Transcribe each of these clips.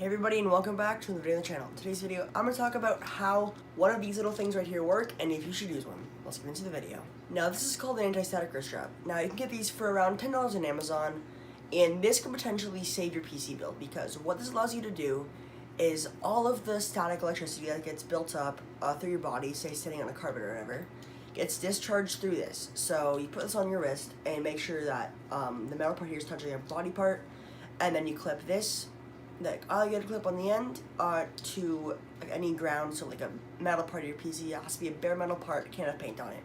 Hey everybody, and welcome back to another video on the channel. In today's video, I'm going to talk about how one of these little things right here work and if you should use one. Let's get into the video. Now this is called an anti-static wrist strap. Now you can get these for around $10 on Amazon, and this can potentially save your PC build because what this allows you to do is all of the static electricity that gets built up through your body, say sitting on a carpet or whatever, gets discharged through this. So you put this on your wrist and make sure that the metal part here is touching your body part, and then you clip this. I'll get a clip on the end to any ground, so like a metal part of your PC. It has to be a bare metal part, can't have paint on it.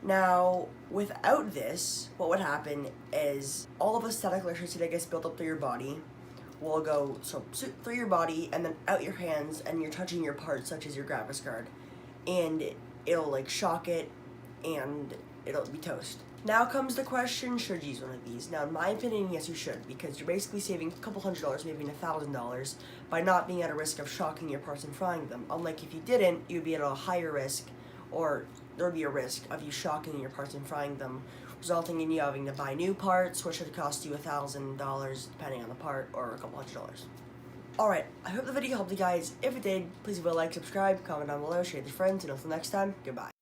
Now, without this, what would happen is all of the static electricity that gets built up through your body will go through your body and then out your hands, and you're touching your parts such as your graphics card, and it'll like shock it and it'll be toast. Now comes the question, should you use one of these? Now in my opinion, yes you should, because you're basically saving a couple $100, maybe $1,000 by not being at a risk of shocking your parts and frying them. Unlike if you didn't, you'd be at a higher risk, or there would be a risk of you shocking your parts and frying them, resulting in you having to buy new parts, which would cost you $1,000 depending on the part, or a couple $100. Alright, I hope the video helped you guys. If it did, please leave a like, subscribe, comment down below, share with your friends, and until next time, goodbye.